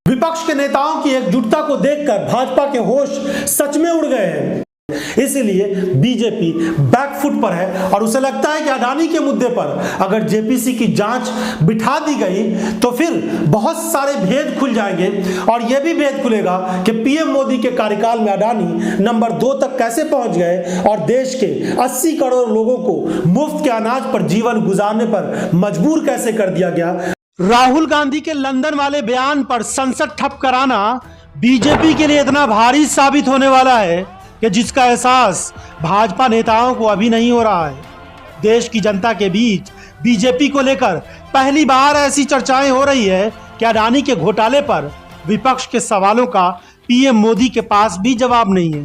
विपक्ष के नेताओं की एकजुटता को देखकर भाजपा के होश सच में उड़ गए हैं। इसीलिए बीजेपी बैकफुट पर है और उसे लगता है कि अडानी के मुद्दे पर अगर जेपीसी की जांच बिठा दी गई तो फिर बहुत सारे भेद खुल जाएंगे और यह भी भेद खुलेगा कि पीएम मोदी के कार्यकाल में अडानी नंबर 2 तक कैसे पहुंच गए और देश के 80 करोड़ लोगों को मुफ्त के अनाज पर जीवन गुजारने पर मजबूर कैसे कर दिया गया। राहुल गांधी के लंदन वाले बयान पर संसद ठप कराना बीजेपी के लिए इतना भारी साबित होने वाला है कि जिसका एहसास भाजपा नेताओं को अभी नहीं हो रहा है। देश की जनता के बीच बीजेपी को लेकर पहली बार ऐसी चर्चाएं हो रही है कि अडानी के घोटाले पर विपक्ष के सवालों का पीएम मोदी के पास भी जवाब नहीं है।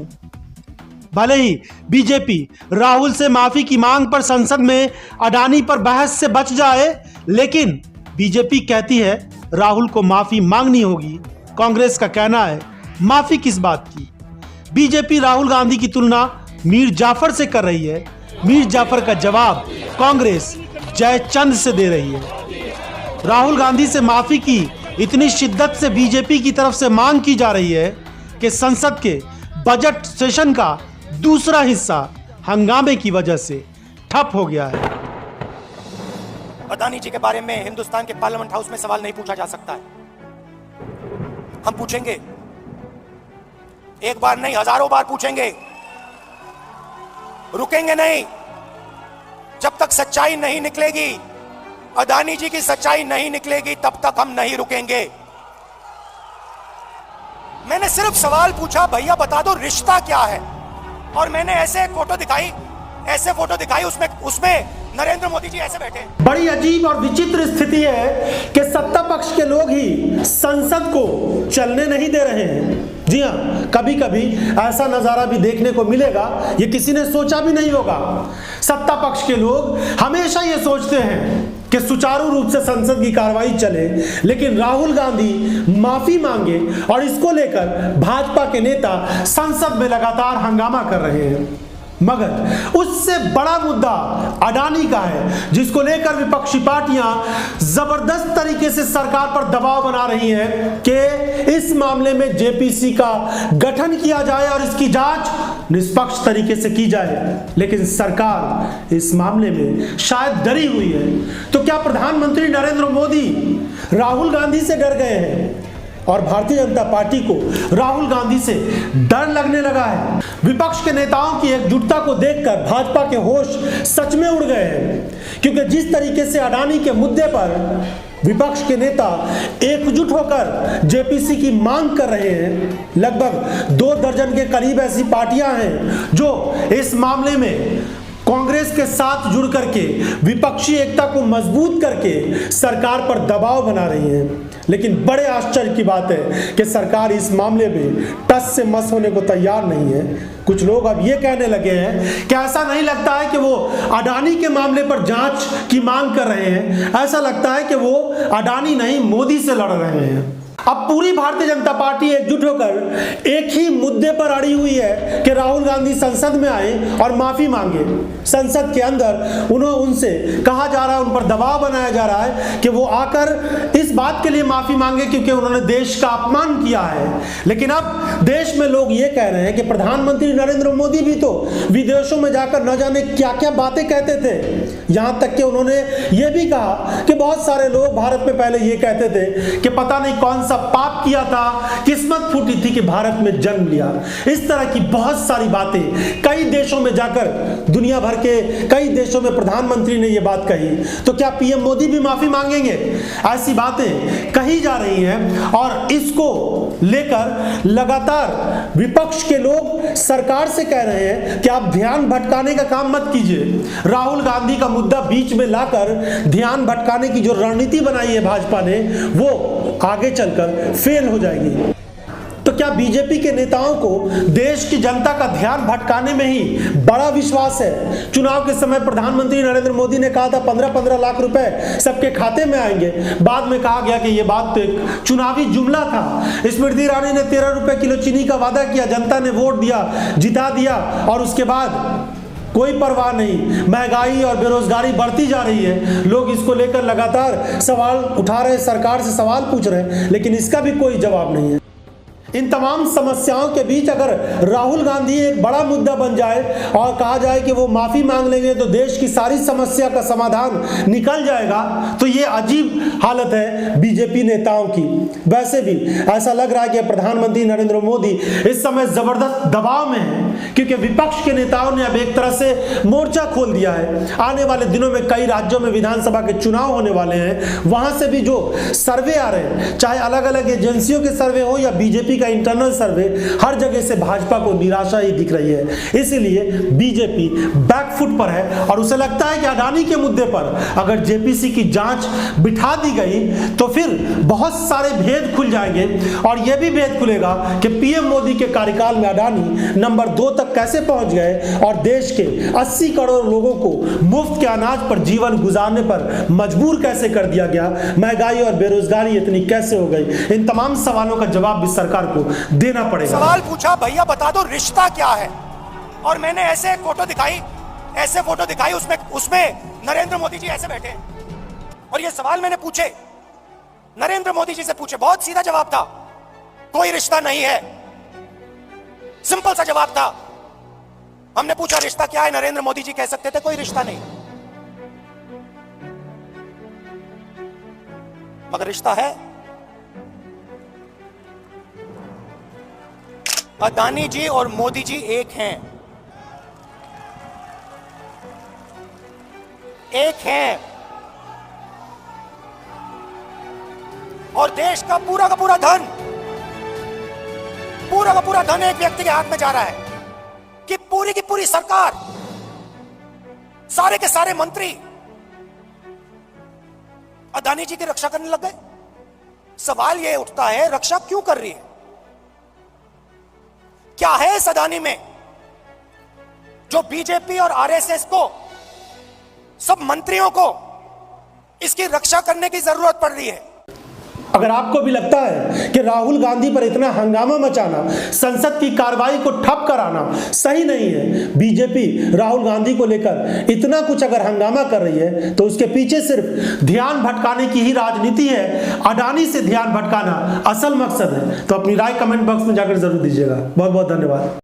भले ही बीजेपी राहुल से माफी की मांग पर संसद में अडानी पर बहस से बच जाए, लेकिन बीजेपी कहती है राहुल को माफी मांगनी होगी। कांग्रेस का कहना है माफी किस बात की। बीजेपी राहुल गांधी की तुलना मीर जाफर से कर रही है। मीर जाफर का जवाब कांग्रेस जयचंद से दे रही है। राहुल गांधी से माफी की इतनी शिद्दत से बीजेपी की तरफ से मांग की जा रही है कि संसद के बजट सेशन का दूसरा हिस्सा हंगामे की वजह से ठप हो गया है। अडानी जी के बारे में हिंदुस्तान के पार्लियामेंट हाउस में सवाल नहीं पूछा जा सकता है। हम पूछेंगे, एक बार नहीं हजारों बार पूछेंगे, रुकेंगे नहीं जब तक सच्चाई नहीं निकलेगी। अडानी जी की सच्चाई नहीं निकलेगी तब तक हम नहीं रुकेंगे। मैंने सिर्फ सवाल पूछा, भैया बता दो रिश्ता क्या है, और मैंने ऐसे फोटो दिखाई, उसमें नरेंद्र मोदी जी ऐसे बैठे। बड़ी अजीब और विचित्र स्थिति है कि सत्ता पक्ष के लोग ही संसद को चलने नहीं दे रहे हैं। जी हाँ, कभी कभी ऐसा नजारा भी देखने को मिलेगा, ये किसी ने सोचा भी नहीं होगा। सत्ता पक्ष के लोग हमेशा ये सोचते हैं कि सुचारू रूप से संसद की कार्रवाई चले, लेकिन राहुल गांधी माफी मांगे और इसको लेकर भाजपा के नेता संसद में लगातार हंगामा कर रहे हैं। मगर उससे बड़ा मुद्दा अडानी का है, जिसको लेकर विपक्षी पार्टियां जबरदस्त तरीके से सरकार पर दबाव बना रही हैं कि इस मामले में जेपीसी का गठन किया जाए और इसकी जांच निष्पक्ष तरीके से की जाए। लेकिन सरकार इस मामले में शायद डरी हुई है। तो क्या प्रधानमंत्री नरेंद्र मोदी राहुल गांधी से डर गए हैं और भारतीय जनता पार्टी को राहुल गांधी से डर लगने लगा है? विपक्ष के नेताओं की एकजुटता को देखकर भाजपा के होश सच में उड़ गए हैं, क्योंकि जिस तरीके से अडानी के मुद्दे पर विपक्ष के नेता एकजुट होकर जेपीसी की मांग कर रहे हैं, लगभग 2 दर्जन के करीब ऐसी पार्टियां हैं जो इस मामले में कांग्रेस के साथ जुड़ करके विपक्षी एकता को मजबूत करके सरकार पर दबाव बना रही है। लेकिन बड़े आश्चर्य की बात है कि सरकार इस मामले में टस से मस होने को तैयार नहीं है। कुछ लोग अब ये कहने लगे हैं कि ऐसा नहीं लगता है कि वो अडानी के मामले पर जांच की मांग कर रहे हैं, ऐसा लगता है कि वो अडानी नहीं मोदी से लड़ रहे हैं। अब पूरी भारतीय जनता पार्टी एकजुट होकर एक ही मुद्दे पर अड़ी हुई है कि राहुल गांधी संसद में आए और माफी मांगे। संसद के अंदर उनसे कहा जा रहा है, उन पर दबाव बनाया जा रहा है कि वो आकर इस बात के लिए माफी मांगे क्योंकि उन्होंने देश का अपमान किया है। लेकिन अब देश में लोग ये कह रहे हैं कि प्रधानमंत्री नरेंद्र मोदी भी तो विदेशों में जाकर न जाने क्या क्या बातें कहते थे। यहां तक कि उन्होंने ये भी कहा कि बहुत सारे लोग भारत में पहले ये कहते थे कि पता नहीं कौन पाप किया था, किस्मत फूटी थी कि भारत में जन्म लिया। इस तरह की बहुत सारी बातें कई देशों में जाकर, दुनिया भर के कई देशों में प्रधानमंत्री ने यह बात कही। तो क्या पीएम मोदी भी माफी मांगेंगे? ऐसी बातें कही जा रही हैं और इसको लेकर लगातार विपक्ष के लोग सरकार से कह रहे हैं कि आप ध्यान भटकाने का काम मत कीजिए। राहुल गांधी का मुद्दा बीच में लाकर ध्यान भटकाने की जो रणनीति बनाई है भाजपा ने, वो आगे चलकर फेल हो जाएगी। तो क्या बीजेपी के नेताओं को देश की जनता का ध्यान भटकाने में ही बड़ा विश्वास है? चुनाव के समय प्रधानमंत्री नरेंद्र मोदी ने कहा था 15-15 लाख रुपए सबके खाते में आएंगे। बाद में कहा गया कि यह बात तो एक चुनावी जुमला था। स्मृति ईरानी ने 13 रुपए किलो चीनी का वादा किया, जनता ने वोट दिया, जिता दिया और उसके बाद कोई परवाह नहीं। महंगाई और बेरोजगारी बढ़ती जा रही है, लोग इसको लेकर लगातार सवाल उठा रहे हैं, सरकार से सवाल पूछ रहे हैं, लेकिन इसका भी कोई जवाब नहीं है। इन तमाम समस्याओं के बीच अगर राहुल गांधी एक बड़ा मुद्दा बन जाए और कहा जाए कि वो माफी मांग लेंगे तो देश की सारी समस्या का समाधान निकल जाएगा, तो ये अजीब हालत है बीजेपी नेताओं की। वैसे भी ऐसा लग रहा है कि प्रधानमंत्री नरेंद्र मोदी इस समय जबरदस्त दबाव में है, क्योंकि विपक्ष के नेताओं ने अब एक तरह से मोर्चा खोल दिया है। आने वाले दिनों में कई राज्यों में विधानसभा के चुनाव होने वाले हैं, वहां से भी जो सर्वे आ रहे हैं, चाहे अलग अलग एजेंसियों के सर्वे हो या बीजेपी का इंटरनल सर्वे, हर जगह से भाजपा को निराशा ही दिख रही है। इसीलिए बीजेपी बैकफुट पर है और उसे लगता है कि अडानी के मुद्दे पर अगर जेपीसी की जांच बिठा दी गई तो फिर बहुत सारे भेद खुल जाएंगे, और यह भी भेद खुलेगा कि पीएम मोदी के कार्यकाल में अडानी नंबर 2 तक कैसे पहुंच गए और देश के 80 करोड़ लोगों को मुफ्त के अनाज पर जीवन गुजारने पर मजबूर कैसे कर दिया गया, महंगाई और बेरोजगारी इतनी कैसे हो गई। इन तमाम सवालों का जवाब भी सरकार को देना पड़ेगा। सवाल पूछा भैया बता दो रिश्ता क्या है, और मैंने ऐसे फोटो दिखाई, उसमें नरेंद्र मोदी जी ऐसे बैठे, और ये सवाल मैंने पूछे नरेंद्र मोदी जी से पूछे, बहुत सीधा जवाब था, कोई रिश्ता नहीं है। सिंपल सा जवाब था। हमने पूछा रिश्ता क्या है, नरेंद्र मोदी जी कह सकते थे कोई रिश्ता नहीं, मगर रिश्ता है। अदानी जी और मोदी जी एक हैं, और देश का पूरा धन एक व्यक्ति के हाथ में जा रहा है कि पूरी की पूरी सरकार, सारे के सारे मंत्री अदानी जी की रक्षा करने लग गए। सवाल यह उठता है, रक्षा क्यों कर रही है? क्या है इस अदानी में जो बीजेपी और आरएसएस को, सब मंत्रियों को इसकी रक्षा करने की जरूरत पड़ रही है? अगर आपको भी लगता है कि राहुल गांधी पर इतना हंगामा मचाना, संसद की कार्रवाई को ठप कराना सही नहीं है, बीजेपी राहुल गांधी को लेकर इतना कुछ अगर हंगामा कर रही है तो उसके पीछे सिर्फ ध्यान भटकाने की ही राजनीति है, अडानी से ध्यान भटकाना असल मकसद है। तो अपनी राय कमेंट बॉक्स में जाकर जरूर दीजिएगा। बहुत बहुत धन्यवाद।